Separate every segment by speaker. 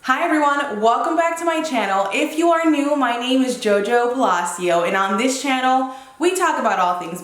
Speaker 1: Hi everyone, welcome back to my channel. If you are new, my name is Jojo Palacio, and on this channel, we talk about all things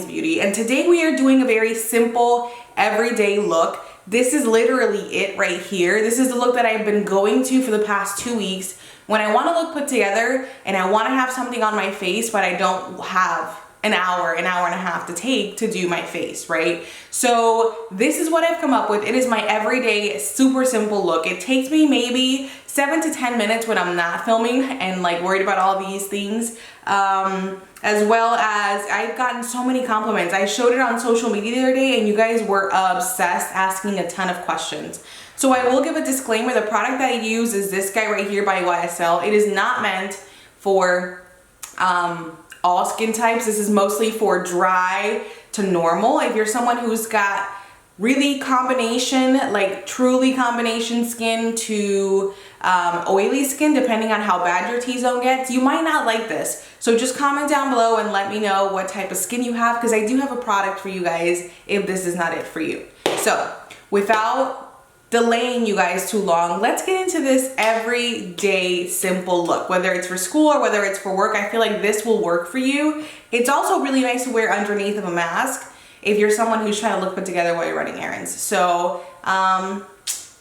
Speaker 1: beauty. And today we are doing a very simple, everyday look. This is literally it right here. This is the look that I've been going to for the past 2 weeks when I want to look put together and I want to have something on my face, but I don't have an hour and a half to take to do my face, right? So this is what I've come up with. It is my everyday, super simple look. It takes me maybe 7 to 10 minutes when I'm not filming and like worried about all these things. As well as I've gotten so many compliments. I showed it on social media the other day and you guys were obsessed, asking a ton of questions. So I will give a disclaimer. The product that I use is this guy right here by YSL. It is not meant for all skin types. This is mostly for dry to normal. If you're someone who's got really combination, like truly combination skin to oily skin, depending on how bad your T-zone gets, you might not like this. So just comment down below and let me know what type of skin you have, because I do have a product for you guys if this is not it for you. So without delaying you guys too long, let's get into this everyday simple look. Whether it's for school or whether it's for work, I feel like this will work for you. It's also really nice to wear underneath of a mask if you're someone who's trying to look put together while you're running errands. So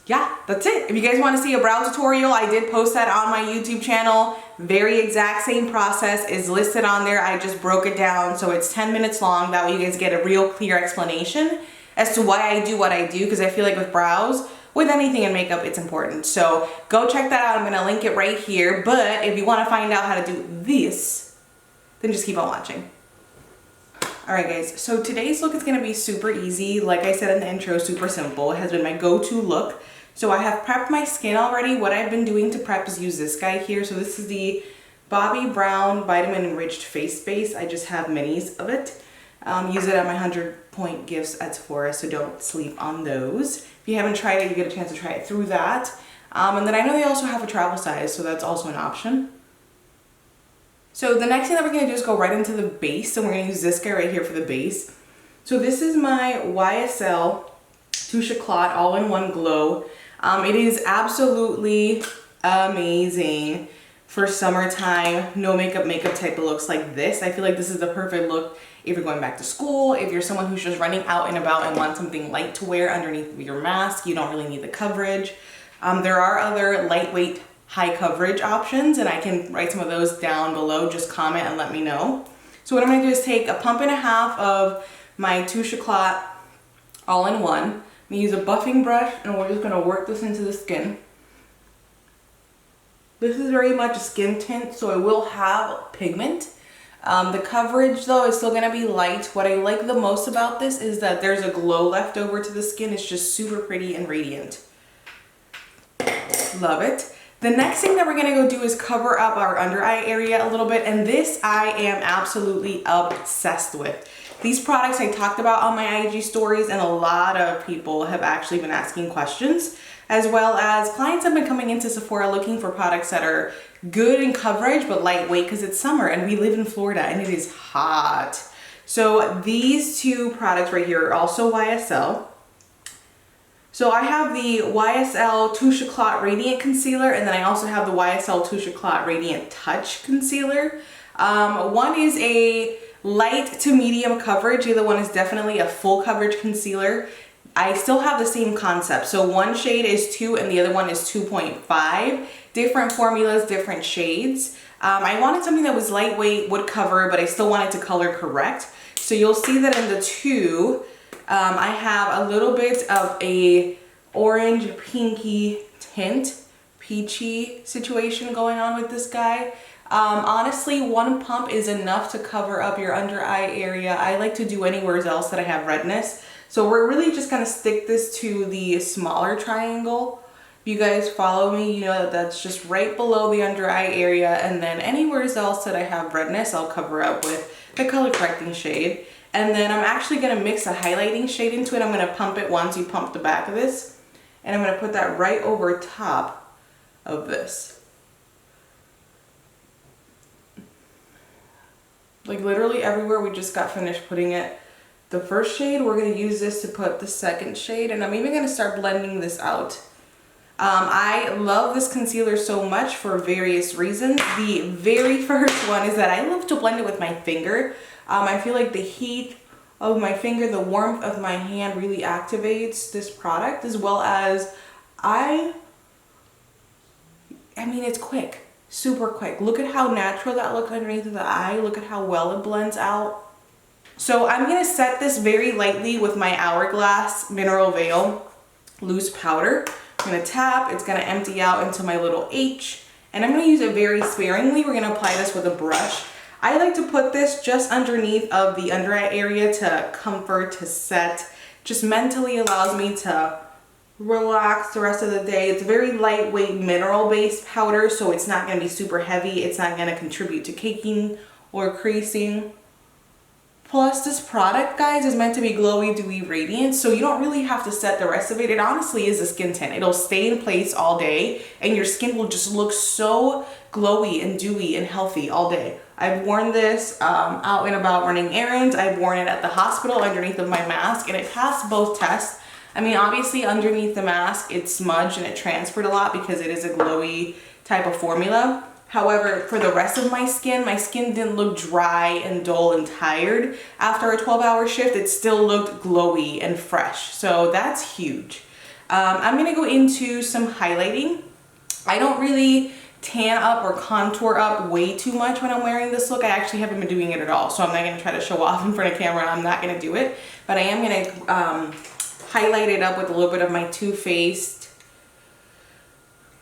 Speaker 1: yeah, that's it. If you guys want to see a brow tutorial, I did post that on my YouTube channel. Very exact same process is listed on there. I just broke it down so it's 10 minutes long. That way you guys get a real clear explanation as to why I do what I do, because I feel like with brows, with anything in makeup, it's important. So go check that out. I'm gonna link it right here. But if you wanna find out how to do this, then just keep on watching. All right guys, so today's look is gonna be super easy. Like I said in the intro, super simple. It has been my go-to look. So I have prepped my skin already. What I've been doing to prep is use this guy here. So this is the Bobbi Brown Vitamin Enriched Face Base. I just have minis of it. Use it at my 100-point gifts at Sephora, so don't sleep on those. If you haven't tried it, you get a chance to try it through that. And then I know they also have a travel size, so that's also an option. So the next thing that we're gonna do is go right into the base. So we're gonna use this guy right here for the base. So this is my YSL Touche Eclat All-in-One Glow. It is absolutely amazing for summertime, no makeup type of looks like this. I feel like this is the perfect look if you're going back to school, if you're someone who's just running out and about and want something light to wear underneath your mask. You don't really need the coverage. There are other lightweight, high coverage options, and I can write some of those down below. Just comment and let me know. So what I'm gonna do is take a pump and a half of my Touche Eclat All-in-One. I'm gonna use a buffing brush and we're just gonna work this into the skin. This is very much a skin tint, so it will have pigment. The coverage though is still gonna be light. What I like the most about this is that there's a glow left over to the skin. It's just super pretty and radiant. Love it. The next thing that we're gonna go do is cover up our under eye area a little bit, and this I am absolutely obsessed with. These products I talked about on my IG stories, and a lot of people have actually been asking questions, as well as clients have been coming into Sephora looking for products that are good in coverage but lightweight, because it's summer and we live in Florida and it is hot. So these two products right here are also YSL. So I have the YSL Touche Eclat Radiant Concealer, and then I also have the YSL Touche Eclat Radiant Touch Concealer. One is a light to medium coverage. The other one is definitely a full coverage concealer. I still have the same concept. So one shade is 2 and the other one is 2.5. Different formulas, different shades. I wanted something that was lightweight, would cover, but I still wanted to color correct. So you'll see that in the 2, I have a little bit of a orange pinky tint, peachy situation going on with this guy. Honestly, one pump is enough to cover up your under eye area. I like to do anywhere else that I have redness. So we're really just gonna stick this to the smaller triangle. If you guys follow me, you know that that's just right below the under eye area, and then anywhere else that I have redness, I'll cover up with the color correcting shade. And then I'm actually gonna mix a highlighting shade into it. I'm gonna pump it once you pump the back of this, and I'm gonna put that right over top of this. Like literally everywhere. We just got finished putting it. The first shade, we're gonna use this to put the second shade, and I'm even gonna start blending this out. I love this concealer so much for various reasons. The very first one is that I love to blend it with my finger. I feel like the heat of my finger, the warmth of my hand really activates this product, as well as I mean, it's quick, super quick. Look at how natural that looks underneath of the eye. Look at how well it blends out. So I'm gonna set this very lightly with my Hourglass Mineral Veil loose powder. I'm gonna tap, it's gonna empty out into my little H, and I'm gonna use it very sparingly. We're gonna apply this with a brush. I like to put this just underneath of the under eye area to comfort, to set. Just mentally allows me to relax the rest of the day. It's a very lightweight mineral based powder, so it's not gonna be super heavy. It's not gonna contribute to caking or creasing. Plus, this product, guys, is meant to be glowy, dewy, radiant, so you don't really have to set the rest of it. It honestly is a skin tint. It'll stay in place all day, and your skin will just look so glowy and dewy and healthy all day. I've worn this out and about running errands. I've worn it at the hospital underneath of my mask, and it passed both tests. I mean, obviously, underneath the mask, it smudged and it transferred a lot because it is a glowy type of formula. However, for the rest of my skin didn't look dry and dull and tired. After a 12-hour shift, it still looked glowy and fresh. So that's huge. I'm gonna go into some highlighting. I don't really tan up or contour up way too much when I'm wearing this look. I actually haven't been doing it at all. So I'm not gonna try to show off in front of camera. I'm not gonna do it. But I am gonna highlight it up with a little bit of my Too Faced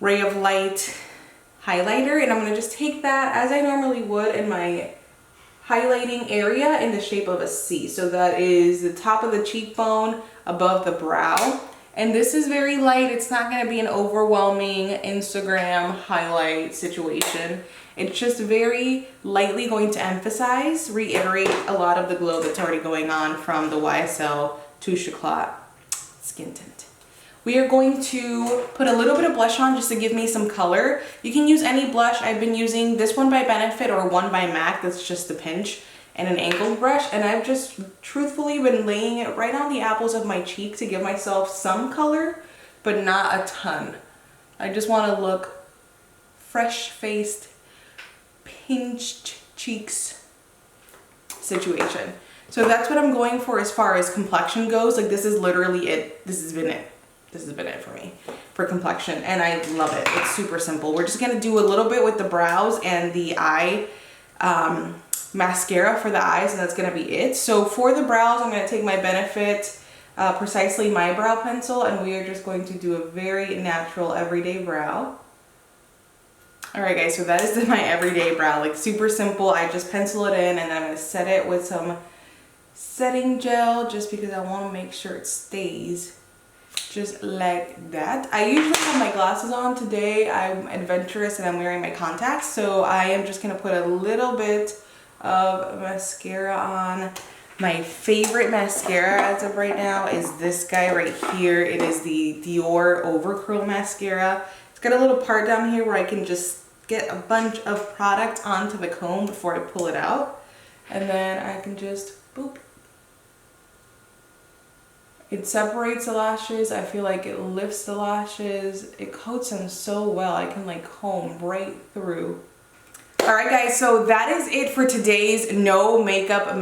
Speaker 1: Ray of Light highlighter, and I'm going to just take that as I normally would in my highlighting area in the shape of a C. So that is the top of the cheekbone above the brow, and this is very light. It's not going to be an overwhelming Instagram highlight situation. It's just very lightly going to emphasize, reiterate a lot of the glow that's already going on from the YSL Touche Eclat skin tint. We are going to put a little bit of blush on just to give me some color. You can use any blush. I've been using this one by Benefit or one by MAC. That's just a pinch and an angled brush. And I've just truthfully been laying it right on the apples of my cheek to give myself some color, but not a ton. I just want to look fresh-faced, pinched cheeks situation. So that's what I'm going for as far as complexion goes. Like, this is literally it. This has been it. This has been it for me for complexion, and I love it. It's super simple. We're just gonna do a little bit with the brows and the eye mascara for the eyes, and that's gonna be it. So for the brows, I'm gonna take my Benefit Precisely My Brow Pencil, and we are just going to do a very natural everyday brow. All right, guys, so that is my everyday brow, like super simple. I just pencil it in, and then I'm gonna set it with some setting gel just because I wanna make sure it stays just like that. I usually have my glasses on. Today I'm adventurous and I'm wearing my contacts, so I am just gonna put a little bit of mascara on. My favorite mascara as of right now is this guy right here. It is the Dior Over Curl Mascara. It's got a little part down here where I can just get a bunch of product onto the comb before I pull it out, and then I can just boop. It separates the lashes. I feel like it lifts the lashes. It coats them so well. I can like comb right through. All right, guys, so that is it for today's no makeup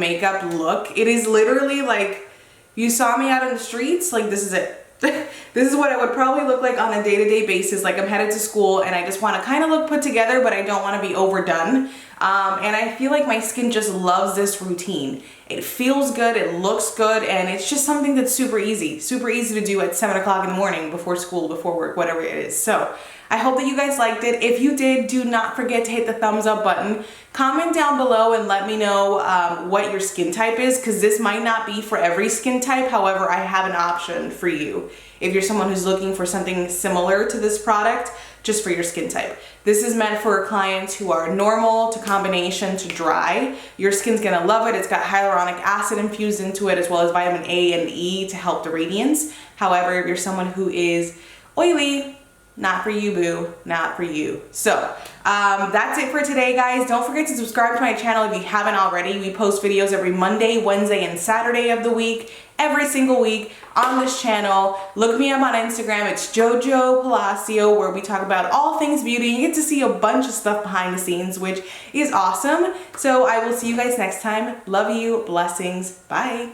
Speaker 1: look. It is literally like, you saw me out on the streets, like this is it. This is what I would probably look like on a day-to-day basis. Like, I'm headed to school and I just want to kind of look put together, but I don't want to be overdone. And I feel like my skin just loves this routine. It feels good, it looks good, and it's just something that's super easy to do at 7 o'clock in the morning, before school, before work, whatever it is. So I hope that you guys liked it. If you did, do not forget to hit the thumbs up button. Comment down below and let me know what your skin type is, because this might not be for every skin type. However, I have an option for you if you're someone who's looking for something similar to this product, just for your skin type. This is meant for clients who are normal to combination to dry. Your skin's gonna love it. It's got hyaluronic acid infused into it, as well as vitamin A and E to help the radiance. However, if you're someone who is oily, not for you, boo, not for you. So that's it for today, guys. Don't forget to subscribe to my channel if you haven't already. We post videos every Monday, Wednesday, and Saturday of the week. every single week on this channel. Look me up on Instagram. It's Jojo Palacio, where we talk about all things beauty. You get to see a bunch of stuff behind the scenes, which is awesome. So I will see you guys next time. Love you. Blessings. Bye.